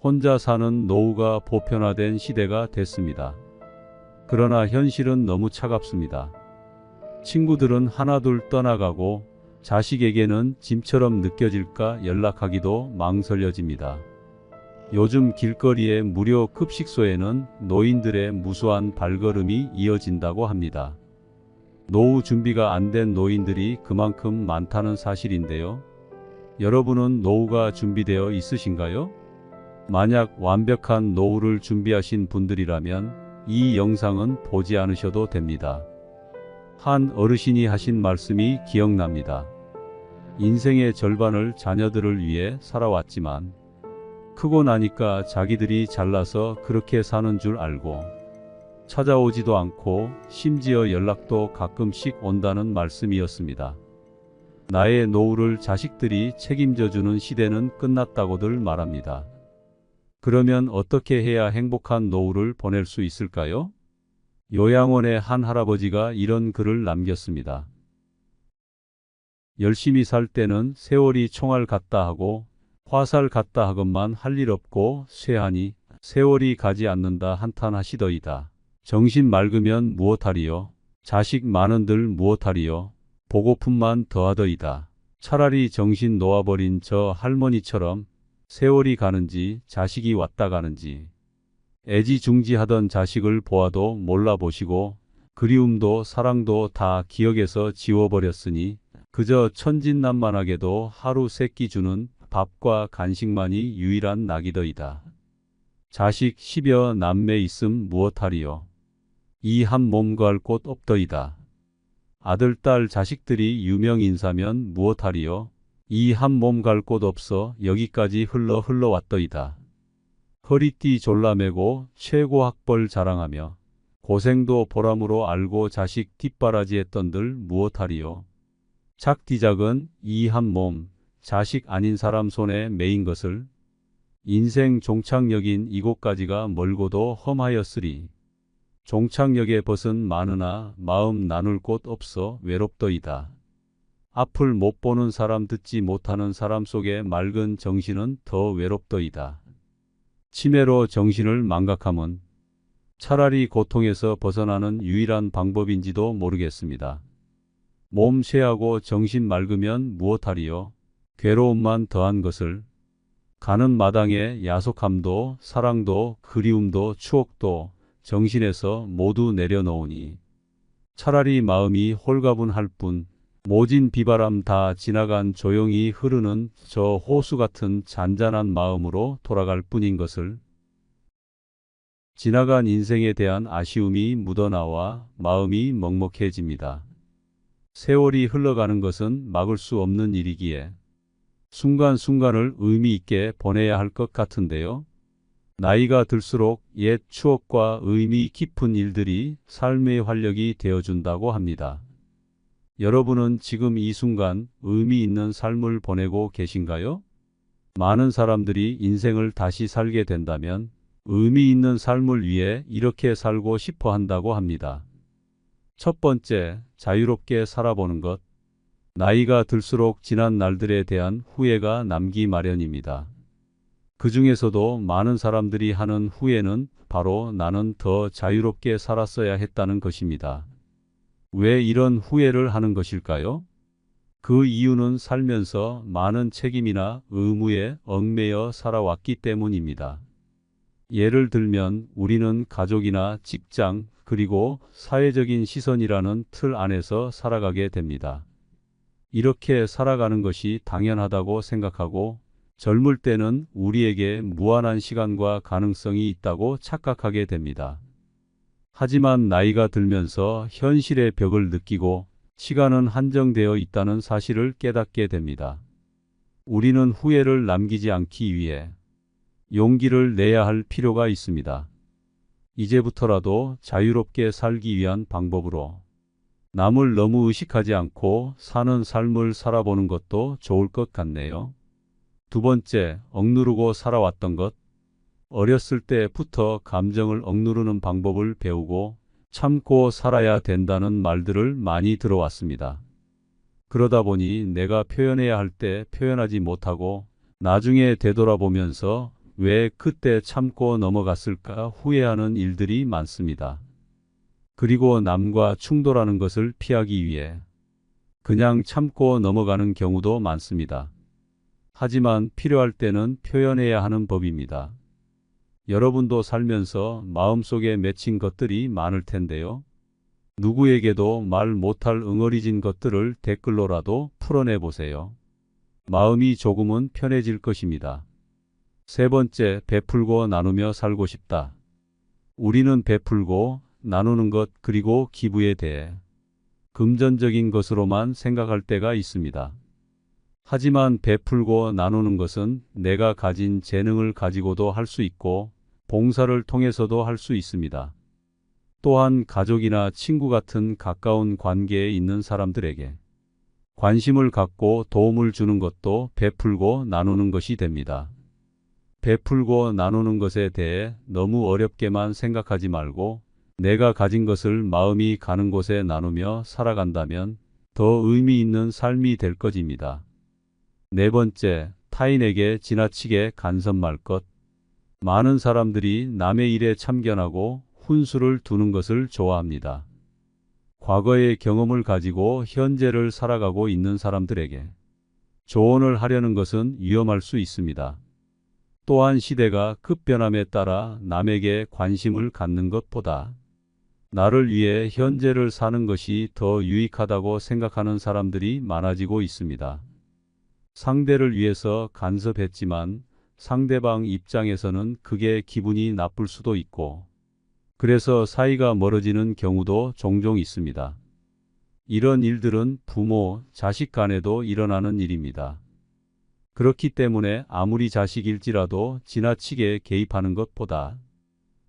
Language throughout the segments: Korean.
혼자 사는 노후가 보편화된 시대가 됐습니다. 그러나 현실은 너무 차갑습니다. 친구들은 하나둘 떠나가고 자식에게는 짐처럼 느껴질까 연락하기도 망설여집니다. 요즘 길거리의 무료 급식소에는 노인들의 무수한 발걸음이 이어진다고 합니다. 노후 준비가 안 된 노인들이 그만큼 많다는 사실인데요. 여러분은 노후가 준비되어 있으신가요? 만약 완벽한 노후를 준비하신 분들이라면 이 영상은 보지 않으셔도 됩니다. 한 어르신이 하신 말씀이 기억납니다. 인생의 절반을 자녀들을 위해 살아왔지만 크고 나니까 자기들이 잘나서 그렇게 사는 줄 알고 찾아오지도 않고 심지어 연락도 가끔씩 온다는 말씀이었습니다. 나의 노후를 자식들이 책임져주는 시대는 끝났다고들 말합니다. 그러면 어떻게 해야 행복한 노후를 보낼 수 있을까요? 요양원의 한 할아버지가 이런 글을 남겼습니다. 열심히 살 때는 세월이 총알 같다 하고 화살 같다 하건만 할 일 없고 쇠하니 세월이 가지 않는다 한탄하시더이다. 정신 맑으면 무엇하리요? 자식 많은들 무엇하리요? 보고품만 더하더이다. 차라리 정신 놓아버린 저 할머니처럼 세월이 가는지 자식이 왔다 가는지 애지중지하던 자식을 보아도 몰라보시고 그리움도 사랑도 다 기억에서 지워버렸으니 그저 천진난만하게도 하루 세끼 주는 밥과 간식만이 유일한 낙이더이다. 자식 10여 남매 있음 무엇하리요? 이 한 몸 거할 곳 없더이다. 아들 딸 자식들이 유명인사면 무엇하리요? 이 한 몸 갈 곳 없어 여기까지 흘러왔더이다. 허리띠 졸라매고 최고 학벌 자랑하며 고생도 보람으로 알고 자식 뒷바라지했던들 무엇하리요? 작디작은 이 한 몸, 자식 아닌 사람 손에 매인 것을 인생 종착역인 이곳까지가 멀고도 험하였으리. 종착역에 벗은 많으나 마음 나눌 곳 없어 외롭더이다. 앞을 못 보는 사람 듣지 못하는 사람 속에 맑은 정신은 더 외롭더이다. 치매로 정신을 망각함은 차라리 고통에서 벗어나는 유일한 방법인지도 모르겠습니다. 몸 쇠하고 정신 맑으면 무엇하리요? 괴로움만 더한 것을 가는 마당에 야속함도 사랑도 그리움도 추억도 정신에서 모두 내려놓으니 차라리 마음이 홀가분할 뿐 모진 비바람 다 지나간 조용히 흐르는 저 호수 같은 잔잔한 마음으로 돌아갈 뿐인 것을 지나간 인생에 대한 아쉬움이 묻어나와 마음이 먹먹해집니다. 세월이 흘러가는 것은 막을 수 없는 일이기에 순간순간을 의미 있게 보내야 할 것 같은데요. 나이가 들수록 옛 추억과 의미 깊은 일들이 삶의 활력이 되어준다고 합니다. 여러분은 지금 이 순간 의미 있는 삶을 보내고 계신가요? 많은 사람들이 인생을 다시 살게 된다면 의미 있는 삶을 위해 이렇게 살고 싶어 한다고 합니다. 첫 번째, 자유롭게 살아보는 것. 나이가 들수록 지난 날들에 대한 후회가 남기 마련입니다. 그 중에서도 많은 사람들이 하는 후회는 바로 나는 더 자유롭게 살았어야 했다는 것입니다. 왜 이런 후회를 하는 것일까요? 그 이유는 살면서 많은 책임이나 의무에 얽매여 살아왔기 때문입니다. 예를 들면 우리는 가족이나 직장 그리고 사회적인 시선이라는 틀 안에서 살아가게 됩니다. 이렇게 살아가는 것이 당연하다고 생각하고 젊을 때는 우리에게 무한한 시간과 가능성이 있다고 착각하게 됩니다. 하지만 나이가 들면서 현실의 벽을 느끼고 시간은 한정되어 있다는 사실을 깨닫게 됩니다. 우리는 후회를 남기지 않기 위해 용기를 내야 할 필요가 있습니다. 이제부터라도 자유롭게 살기 위한 방법으로 남을 너무 의식하지 않고 사는 삶을 살아보는 것도 좋을 것 같네요. 두 번째, 억누르고 살아왔던 것. 어렸을 때부터 감정을 억누르는 방법을 배우고 참고 살아야 된다는 말들을 많이 들어왔습니다. 그러다 보니 내가 표현해야 할 때 표현하지 못하고 나중에 되돌아보면서 왜 그때 참고 넘어갔을까 후회하는 일들이 많습니다. 그리고 남과 충돌하는 것을 피하기 위해 그냥 참고 넘어가는 경우도 많습니다. 하지만 필요할 때는 표현해야 하는 법입니다. 여러분도 살면서 마음속에 맺힌 것들이 많을 텐데요. 누구에게도 말 못할 응어리진 것들을 댓글로라도 풀어내 보세요. 마음이 조금은 편해질 것입니다. 세 번째, 베풀고 나누며 살고 싶다. 우리는 베풀고 나누는 것 그리고 기부에 대해 금전적인 것으로만 생각할 때가 있습니다. 하지만 베풀고 나누는 것은 내가 가진 재능을 가지고도 할 수 있고 봉사를 통해서도 할 수 있습니다. 또한 가족이나 친구 같은 가까운 관계에 있는 사람들에게 관심을 갖고 도움을 주는 것도 베풀고 나누는 것이 됩니다. 베풀고 나누는 것에 대해 너무 어렵게만 생각하지 말고 내가 가진 것을 마음이 가는 곳에 나누며 살아간다면 더 의미 있는 삶이 될 것입니다. 네 번째, 타인에게 지나치게 간섭 말 것. 많은 사람들이 남의 일에 참견하고 훈수를 두는 것을 좋아합니다. 과거의 경험을 가지고 현재를 살아가고 있는 사람들에게 조언을 하려는 것은 위험할 수 있습니다. 또한 시대가 급변함에 따라 남에게 관심을 갖는 것보다 나를 위해 현재를 사는 것이 더 유익하다고 생각하는 사람들이 많아지고 있습니다. 상대를 위해서 간섭했지만 상대방 입장에서는 그게 기분이 나쁠 수도 있고 그래서 사이가 멀어지는 경우도 종종 있습니다. 이런 일들은 부모, 자식 간에도 일어나는 일입니다. 그렇기 때문에 아무리 자식일지라도 지나치게 개입하는 것보다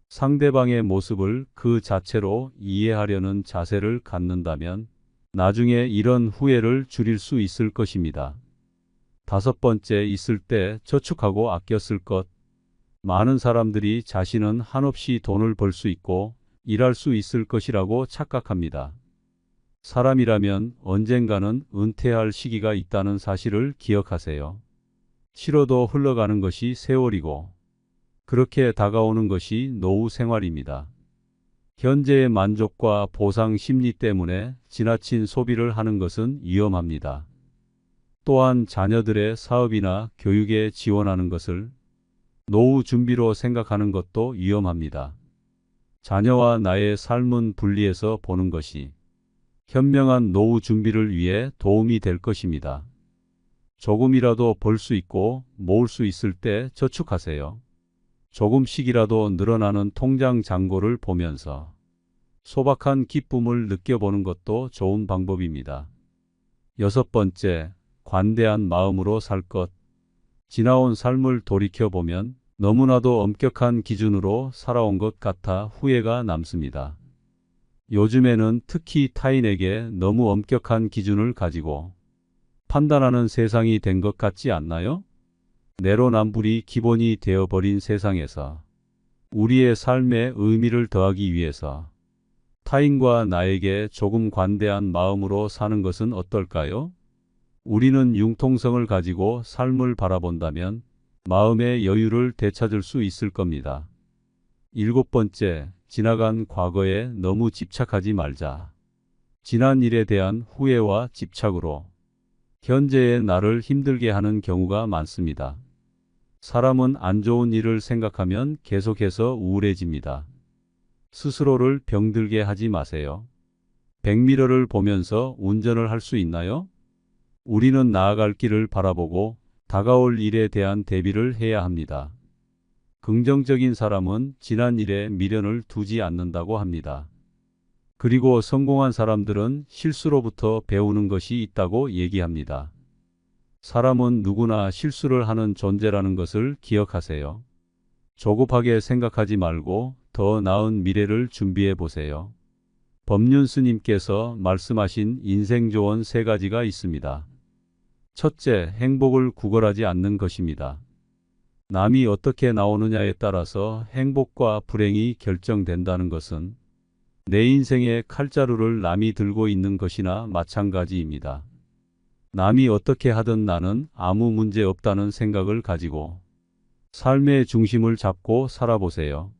상대방의 모습을 그 자체로 이해하려는 자세를 갖는다면 나중에 이런 후회를 줄일 수 있을 것입니다. 다섯 번째, 있을 때 저축하고 아껴 쓸 것. 많은 사람들이 자신은 한없이 돈을 벌 수 있고 일할 수 있을 것이라고 착각합니다. 사람이라면 언젠가는 은퇴할 시기가 있다는 사실을 기억하세요. 싫어도 흘러가는 것이 세월이고 그렇게 다가오는 것이 노후 생활입니다. 현재의 만족과 보상 심리 때문에 지나친 소비를 하는 것은 위험합니다. 또한 자녀들의 사업이나 교육에 지원하는 것을 노후 준비로 생각하는 것도 위험합니다. 자녀와 나의 삶은 분리해서 보는 것이 현명한 노후 준비를 위해 도움이 될 것입니다. 조금이라도 벌 수 있고 모을 수 있을 때 저축하세요. 조금씩이라도 늘어나는 통장 잔고를 보면서 소박한 기쁨을 느껴보는 것도 좋은 방법입니다. 여섯 번째, 관대한 마음으로 살 것. 지나온 삶을 돌이켜보면 너무나도 엄격한 기준으로 살아온 것 같아 후회가 남습니다. 요즘에는 특히 타인에게 너무 엄격한 기준을 가지고 판단하는 세상이 된 것 같지 않나요? 내로남불이 기본이 되어버린 세상에서 우리의 삶에 의미를 더하기 위해서 타인과 나에게 조금 관대한 마음으로 사는 것은 어떨까요? 우리는 융통성을 가지고 삶을 바라본다면 마음의 여유를 되찾을 수 있을 겁니다. 일곱 번째, 지나간 과거에 너무 집착하지 말자. 지난 일에 대한 후회와 집착으로 현재의 나를 힘들게 하는 경우가 많습니다. 사람은 안 좋은 일을 생각하면 계속해서 우울해집니다. 스스로를 병들게 하지 마세요. 백미러를 보면서 운전을 할 수 있나요? 우리는 나아갈 길을 바라보고 다가올 일에 대한 대비를 해야 합니다. 긍정적인 사람은 지난 일에 미련을 두지 않는다고 합니다. 그리고 성공한 사람들은 실수로부터 배우는 것이 있다고 얘기합니다. 사람은 누구나 실수를 하는 존재라는 것을 기억하세요. 조급하게 생각하지 말고 더 나은 미래를 준비해 보세요. 법륜 스님께서 말씀하신 인생 조언 3가지가 있습니다. 첫째, 행복을 구걸하지 않는 것입니다. 남이 어떻게 나오느냐에 따라서 행복과 불행이 결정된다는 것은 내 인생의 칼자루를 남이 들고 있는 것이나 마찬가지입니다. 남이 어떻게 하든 나는 아무 문제 없다는 생각을 가지고 삶의 중심을 잡고 살아보세요.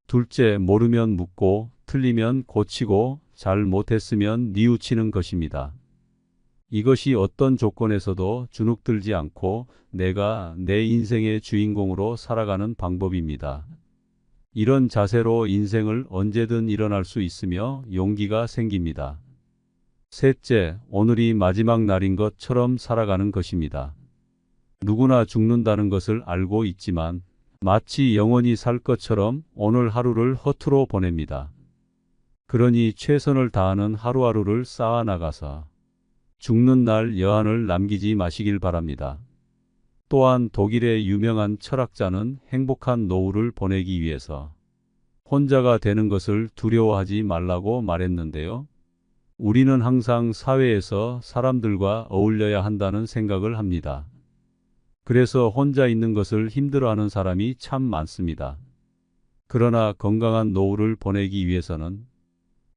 둘째, 모르면 묻고, 틀리면 고치고, 잘 못했으면 뉘우치는 것입니다. 이것이 어떤 조건에서도 주눅들지 않고 내가 내 인생의 주인공으로 살아가는 방법입니다. 이런 자세로 인생을 언제든 일어날 수 있으며 용기가 생깁니다. 셋째, 오늘이 마지막 날인 것처럼 살아가는 것입니다. 누구나 죽는다는 것을 알고 있지만 마치 영원히 살 것처럼 오늘 하루를 허투루 보냅니다. 그러니 최선을 다하는 하루하루를 쌓아 나가서 죽는 날 여한을 남기지 마시길 바랍니다. 또한 독일의 유명한 철학자는 행복한 노후를 보내기 위해서 혼자가 되는 것을 두려워하지 말라고 말했는데요. 우리는 항상 사회에서 사람들과 어울려야 한다는 생각을 합니다. 그래서 혼자 있는 것을 힘들어하는 사람이 참 많습니다. 그러나 건강한 노후를 보내기 위해서는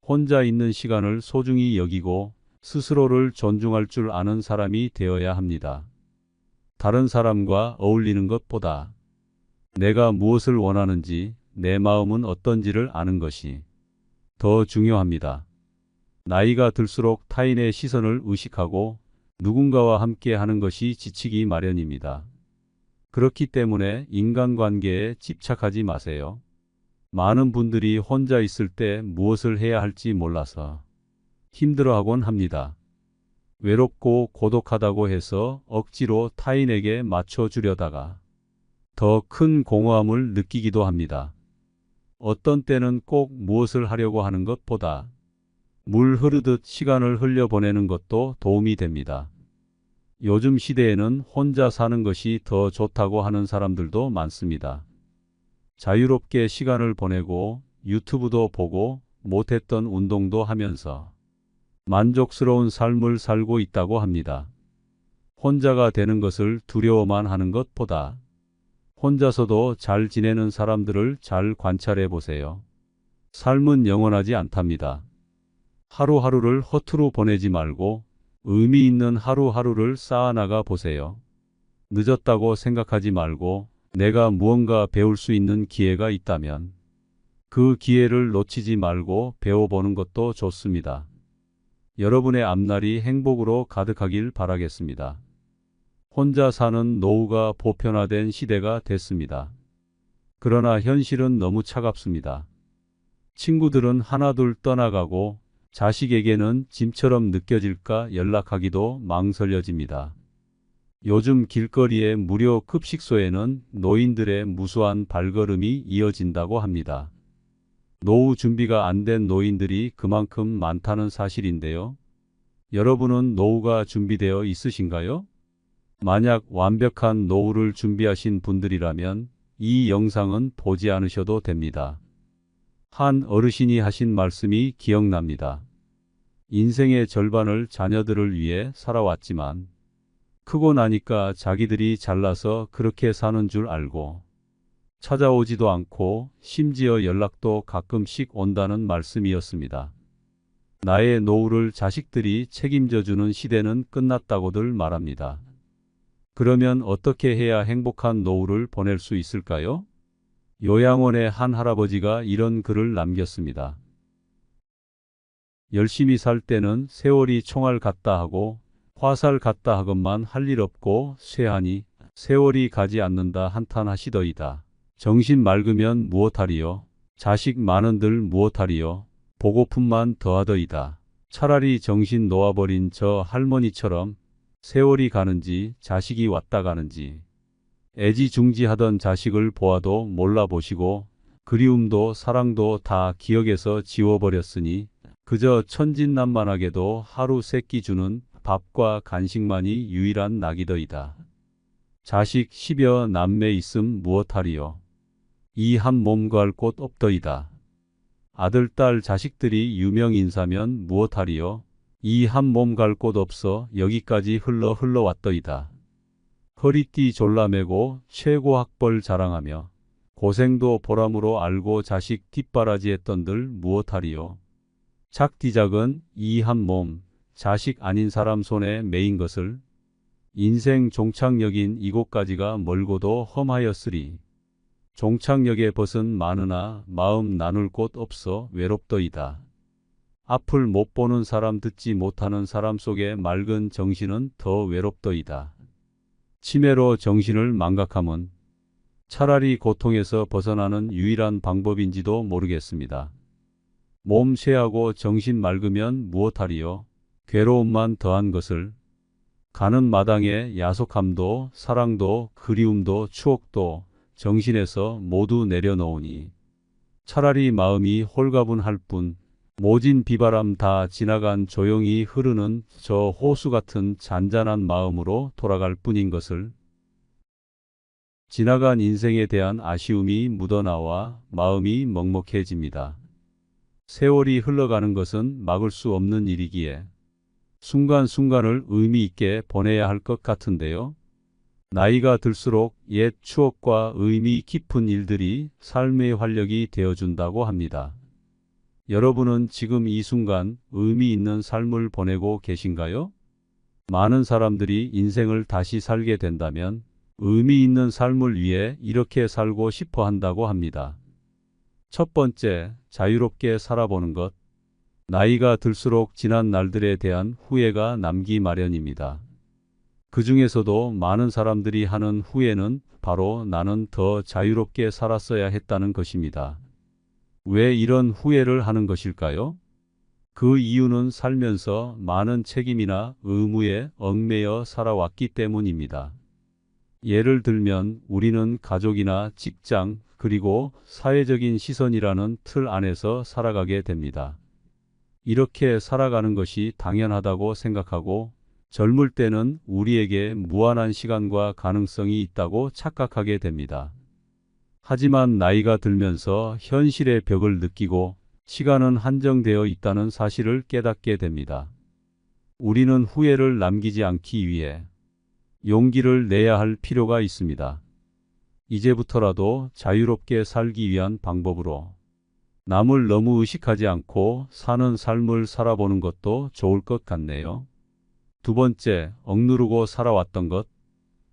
혼자 있는 시간을 소중히 여기고 스스로를 존중할 줄 아는 사람이 되어야 합니다. 다른 사람과 어울리는 것보다 내가 무엇을 원하는지, 내 마음은 어떤지를 아는 것이 더 중요합니다. 나이가 들수록 타인의 시선을 의식하고 누군가와 함께 하는 것이 지치기 마련입니다. 그렇기 때문에 인간관계에 집착하지 마세요. 많은 분들이 혼자 있을 때 무엇을 해야 할지 몰라서 힘들어하곤 합니다. 외롭고 고독하다고 해서 억지로 타인에게 맞춰주려다가 더 큰 공허함을 느끼기도 합니다. 어떤 때는 꼭 무엇을 하려고 하는 것보다 물 흐르듯 시간을 흘려보내는 것도 도움이 됩니다. 요즘 시대에는 혼자 사는 것이 더 좋다고 하는 사람들도 많습니다. 자유롭게 시간을 보내고 유튜브도 보고 못했던 운동도 하면서 만족스러운 삶을 살고 있다고 합니다. 혼자가 되는 것을 두려워만 하는 것보다 혼자서도 잘 지내는 사람들을 잘 관찰해 보세요. 삶은 영원하지 않답니다. 하루하루를 허투루 보내지 말고 의미 있는 하루하루를 쌓아나가 보세요. 늦었다고 생각하지 말고 내가 무언가 배울 수 있는 기회가 있다면 그 기회를 놓치지 말고 배워보는 것도 좋습니다. 여러분의 앞날이 행복으로 가득하길 바라겠습니다. 혼자 사는 노후가 보편화된 시대가 됐습니다. 그러나 현실은 너무 차갑습니다. 친구들은 하나둘 떠나가고 자식에게는 짐처럼 느껴질까 연락하기도 망설여집니다. 요즘 길거리의 무료 급식소에는 노인들의 무수한 발걸음이 이어진다고 합니다. 노후 준비가 안 된 노인들이 그만큼 많다는 사실인데요. 여러분은 노후가 준비되어 있으신가요? 만약 완벽한 노후를 준비하신 분들이라면 이 영상은 보지 않으셔도 됩니다. 한 어르신이 하신 말씀이 기억납니다. 인생의 절반을 자녀들을 위해 살아왔지만 크고 나니까 자기들이 잘나서 그렇게 사는 줄 알고 찾아오지도 않고 심지어 연락도 가끔씩 온다는 말씀이었습니다. 나의 노후를 자식들이 책임져주는 시대는 끝났다고들 말합니다. 그러면 어떻게 해야 행복한 노후를 보낼 수 있을까요? 요양원의 한 할아버지가 이런 글을 남겼습니다. 열심히 살 때는 세월이 총알 같다 하고 화살 같다 하건만 할 일 없고 쇠하니 세월이 가지 않는다 한탄하시더이다. 정신 맑으면 무엇하리요? 자식 많은들 무엇하리요? 보고품만 더하더이다. 차라리 정신 놓아버린 저 할머니처럼 세월이 가는지 자식이 왔다 가는지 애지중지하던 자식을 보아도 몰라보시고 그리움도 사랑도 다 기억에서 지워버렸으니 그저 천진난만하게도 하루 세끼 주는 밥과 간식만이 유일한 낙이더이다. 자식 10여 남매 있음 무엇하리요? 이 한 몸 구할 곳 없더이다. 아들 딸 자식들이 유명인사면 무엇하리요? 이 한 몸 갈 곳 없어 여기까지 흘러왔더이다. 허리띠 졸라매고 최고 학벌 자랑하며 고생도 보람으로 알고 자식 뒷바라지했던들 무엇하리요? 작디작은 이 한 몸, 자식 아닌 사람 손에 매인 것을 인생 종착역인 이곳까지가 멀고도 험하였으리. 종착역에 벗은 많으나 마음 나눌 곳 없어 외롭더이다. 앞을 못 보는 사람, 듣지 못하는 사람 속에 맑은 정신은 더 외롭더이다. 치매로 정신을 망각함은 차라리 고통에서 벗어나는 유일한 방법인지도 모르겠습니다. 몸 쇠하고 정신 맑으면 무엇하리요? 괴로움만 더한 것을. 가는 마당에 야속함도 사랑도 그리움도 추억도 정신에서 모두 내려놓으니 차라리 마음이 홀가분할 뿐 모진 비바람 다 지나간 조용히 흐르는 저 호수 같은 잔잔한 마음으로 돌아갈 뿐인 것을. 지나간 인생에 대한 아쉬움이 묻어나와 마음이 먹먹해집니다. 세월이 흘러가는 것은 막을 수 없는 일이기에 순간순간을 의미 있게 보내야 할 것 같은데요. 나이가 들수록 옛 추억과 의미 깊은 일들이 삶의 활력이 되어준다고 합니다. 여러분은 지금 이 순간 의미 있는 삶을 보내고 계신가요? 많은 사람들이 인생을 다시 살게 된다면 의미 있는 삶을 위해 이렇게 살고 싶어 한다고 합니다. 첫 번째, 자유롭게 살아보는 것. 나이가 들수록 지난 날들에 대한 후회가 남기 마련입니다. 그 중에서도 많은 사람들이 하는 후회는 바로 나는 더 자유롭게 살았어야 했다는 것입니다. 왜 이런 후회를 하는 것일까요? 그 이유는 살면서 많은 책임이나 의무에 얽매여 살아왔기 때문입니다. 예를 들면 우리는 가족이나 직장 그리고 사회적인 시선이라는 틀 안에서 살아가게 됩니다. 이렇게 살아가는 것이 당연하다고 생각하고 젊을 때는 우리에게 무한한 시간과 가능성이 있다고 착각하게 됩니다. 하지만 나이가 들면서 현실의 벽을 느끼고 시간은 한정되어 있다는 사실을 깨닫게 됩니다. 우리는 후회를 남기지 않기 위해 용기를 내야 할 필요가 있습니다. 이제부터라도 자유롭게 살기 위한 방법으로 남을 너무 의식하지 않고 사는 삶을 살아보는 것도 좋을 것 같네요. 두 번째, 억누르고 살아왔던 것.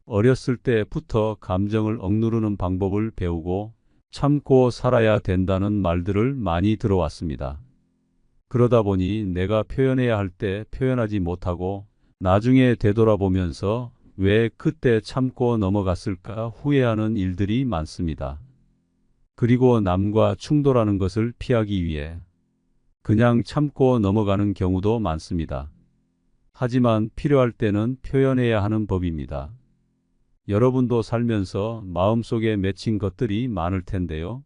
어렸을 때부터 감정을 억누르는 방법을 배우고 참고 살아야 된다는 말들을 많이 들어왔습니다. 그러다 보니 내가 표현해야 할 때 표현하지 못하고 나중에 되돌아보면서 왜 그때 참고 넘어갔을까 후회하는 일들이 많습니다. 그리고 남과 충돌하는 것을 피하기 위해 그냥 참고 넘어가는 경우도 많습니다. 하지만 필요할 때는 표현해야 하는 법입니다. 여러분도 살면서 마음속에 맺힌 것들이 많을 텐데요.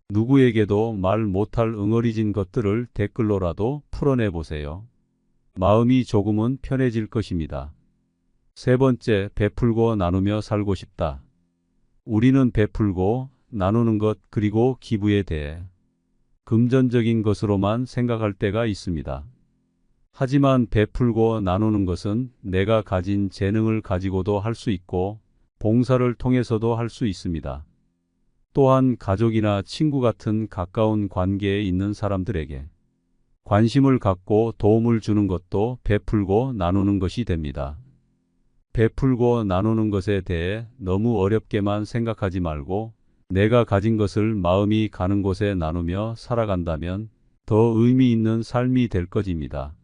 누구에게도 말 못할 응어리진 것들을 댓글로라도 풀어내 보세요. 마음이 조금은 편해질 것입니다. 세 번째, 베풀고 나누며 살고 싶다. 우리는 베풀고 나누는 것 그리고 기부에 대해 금전적인 것으로만 생각할 때가 있습니다. 하지만 베풀고 나누는 것은 내가 가진 재능을 가지고도 할 수 있고 봉사를 통해서도 할 수 있습니다. 또한 가족이나 친구 같은 가까운 관계에 있는 사람들에게 관심을 갖고 도움을 주는 것도 베풀고 나누는 것이 됩니다. 베풀고 나누는 것에 대해 너무 어렵게만 생각하지 말고 내가 가진 것을 마음이 가는 곳에 나누며 살아간다면 더 의미 있는 삶이 될 것입니다.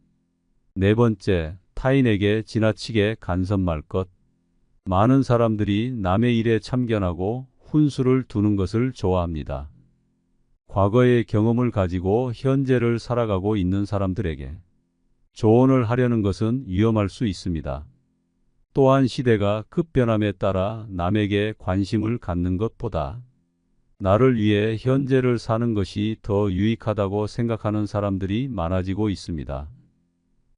네 번째, 타인에게 지나치게 간섭 말 것. 많은 사람들이 남의 일에 참견하고 훈수를 두는 것을 좋아합니다. 과거의 경험을 가지고 현재를 살아가고 있는 사람들에게 조언을 하려는 것은 위험할 수 있습니다. 또한 시대가 급변함에 따라 남에게 관심을 갖는 것보다 나를 위해 현재를 사는 것이 더 유익하다고 생각하는 사람들이 많아지고 있습니다.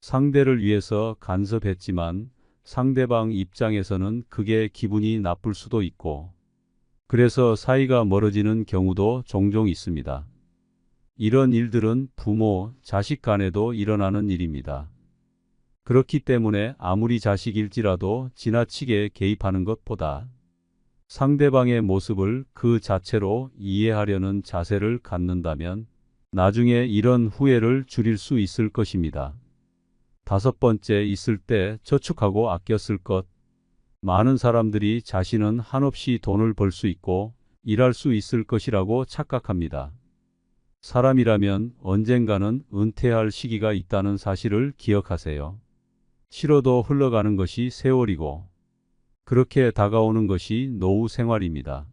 상대를 위해서 간섭했지만 상대방 입장에서는 그게 기분이 나쁠 수도 있고 그래서 사이가 멀어지는 경우도 종종 있습니다. 이런 일들은 부모, 자식 간에도 일어나는 일입니다. 그렇기 때문에 아무리 자식일지라도 지나치게 개입하는 것보다 상대방의 모습을 그 자체로 이해하려는 자세를 갖는다면 나중에 이런 후회를 줄일 수 있을 것입니다. 다섯 번째, 있을 때 저축하고 아껴 쓸 것. 많은 사람들이 자신은 한없이 돈을 벌 수 있고 일할 수 있을 것이라고 착각합니다. 사람이라면 언젠가는 은퇴할 시기가 있다는 사실을 기억하세요. 싫어도 흘러가는 것이 세월이고 그렇게 다가오는 것이 노후 생활입니다.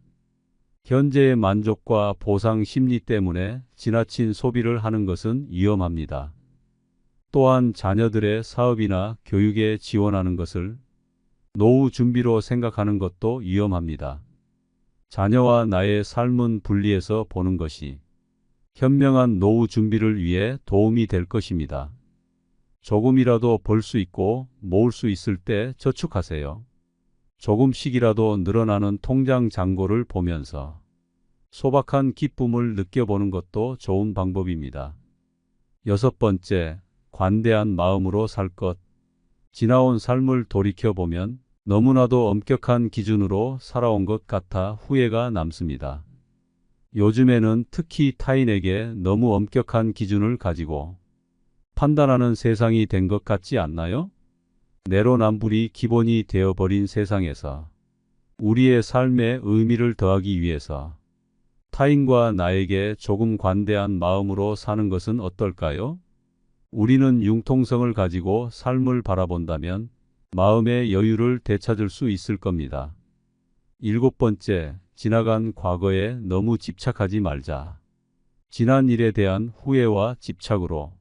현재의 만족과 보상 심리 때문에 지나친 소비를 하는 것은 위험합니다. 또한 자녀들의 사업이나 교육에 지원하는 것을 노후 준비로 생각하는 것도 위험합니다. 자녀와 나의 삶은 분리해서 보는 것이 현명한 노후 준비를 위해 도움이 될 것입니다. 조금이라도 벌 수 있고 모을 수 있을 때 저축하세요. 조금씩이라도 늘어나는 통장 잔고를 보면서 소박한 기쁨을 느껴보는 것도 좋은 방법입니다. 6번째, 관대한 마음으로 살 것. 지나온 삶을 돌이켜보면 너무나도 엄격한 기준으로 살아온 것 같아 후회가 남습니다. 요즘에는 특히 타인에게 너무 엄격한 기준을 가지고 판단하는 세상이 된 것 같지 않나요? 내로남불이 기본이 되어버린 세상에서 우리의 삶에 의미를 더하기 위해서 타인과 나에게 조금 관대한 마음으로 사는 것은 어떨까요? 우리는 융통성을 가지고 삶을 바라본다면 마음의 여유를 되찾을 수 있을 겁니다. 7번째, 지나간 과거에 너무 집착하지 말자. 지난 일에 대한 후회와 집착으로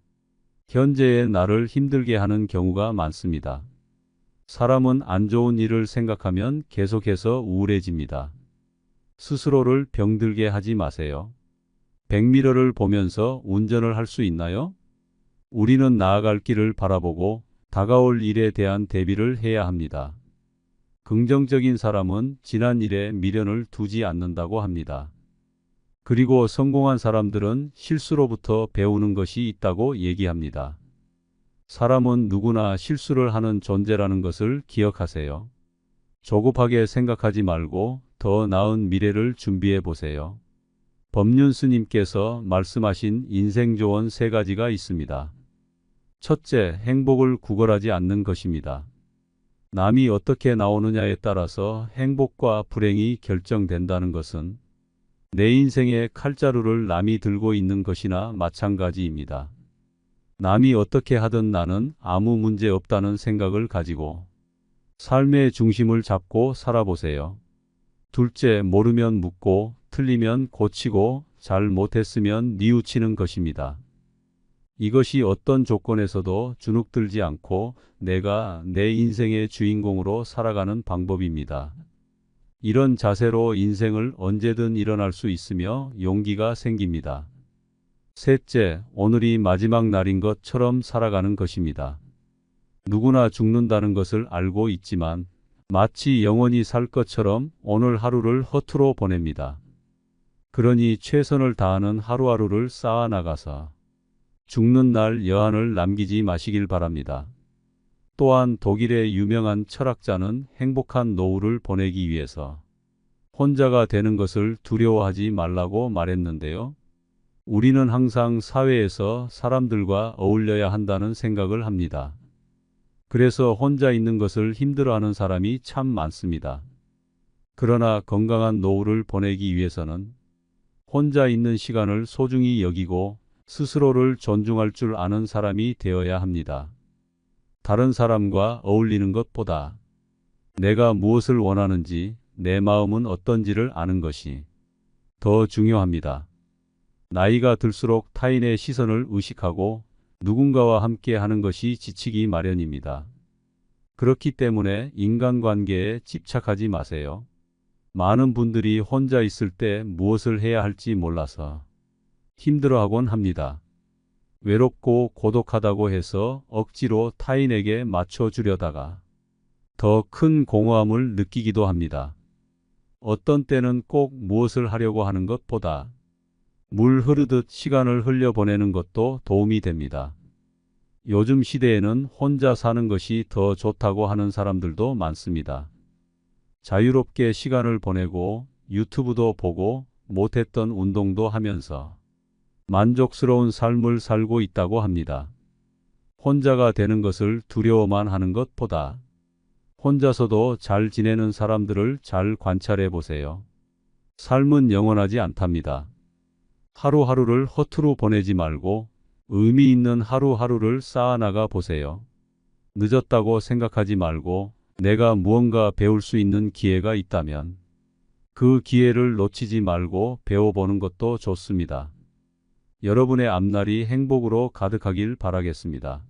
현재의 나를 힘들게 하는 경우가 많습니다. 사람은 안 좋은 일을 생각하면 계속해서 우울해집니다. 스스로를 병들게 하지 마세요. 백미러를 보면서 운전을 할 수 있나요? 우리는 나아갈 길을 바라보고 다가올 일에 대한 대비를 해야 합니다. 긍정적인 사람은 지난 일에 미련을 두지 않는다고 합니다. 그리고 성공한 사람들은 실수로부터 배우는 것이 있다고 얘기합니다. 사람은 누구나 실수를 하는 존재라는 것을 기억하세요. 조급하게 생각하지 말고 더 나은 미래를 준비해 보세요. 법륜 스님께서 말씀하신 인생조언 3가지가 있습니다. 첫째, 행복을 구걸하지 않는 것입니다. 남이 어떻게 나오느냐에 따라서 행복과 불행이 결정된다는 것은 내 인생의 칼자루를 남이 들고 있는 것이나 마찬가지입니다. 남이 어떻게 하든 나는 아무 문제 없다는 생각을 가지고 삶의 중심을 잡고 살아보세요. 둘째, 모르면 묻고 틀리면 고치고 잘 못했으면 뉘우치는 것입니다. 이것이 어떤 조건에서도 주눅들지 않고 내가 내 인생의 주인공으로 살아가는 방법입니다. 이런 자세로 인생을 언제든 일어날 수 있으며 용기가 생깁니다. 셋째, 오늘이 마지막 날인 것처럼 살아가는 것입니다. 누구나 죽는다는 것을 알고 있지만 마치 영원히 살 것처럼 오늘 하루를 허투루 보냅니다. 그러니 최선을 다하는 하루하루를 쌓아 나가서 죽는 날 여한을 남기지 마시길 바랍니다. 또한 독일의 유명한 철학자는 행복한 노후를 보내기 위해서 혼자가 되는 것을 두려워하지 말라고 말했는데요. 우리는 항상 사회에서 사람들과 어울려야 한다는 생각을 합니다. 그래서 혼자 있는 것을 힘들어하는 사람이 참 많습니다. 그러나 건강한 노후를 보내기 위해서는 혼자 있는 시간을 소중히 여기고 스스로를 존중할 줄 아는 사람이 되어야 합니다. 다른 사람과 어울리는 것보다 내가 무엇을 원하는지, 내 마음은 어떤지를 아는 것이 더 중요합니다. 나이가 들수록 타인의 시선을 의식하고 누군가와 함께 하는 것이 지치기 마련입니다. 그렇기 때문에 인간관계에 집착하지 마세요. 많은 분들이 혼자 있을 때 무엇을 해야 할지 몰라서 힘들어하곤 합니다. 외롭고 고독하다고 해서 억지로 타인에게 맞춰주려다가 더 큰 공허함을 느끼기도 합니다. 어떤 때는 꼭 무엇을 하려고 하는 것보다 물 흐르듯 시간을 흘려보내는 것도 도움이 됩니다. 요즘 시대에는 혼자 사는 것이 더 좋다고 하는 사람들도 많습니다. 자유롭게 시간을 보내고 유튜브도 보고 못했던 운동도 하면서 만족스러운 삶을 살고 있다고 합니다. 혼자가 되는 것을 두려워만 하는 것보다 혼자서도 잘 지내는 사람들을 잘 관찰해 보세요. 삶은 영원하지 않답니다. 하루하루를 허투루 보내지 말고 의미 있는 하루하루를 쌓아나가 보세요. 늦었다고 생각하지 말고 내가 무언가 배울 수 있는 기회가 있다면 그 기회를 놓치지 말고 배워보는 것도 좋습니다. 여러분의 앞날이 행복으로 가득하길 바라겠습니다.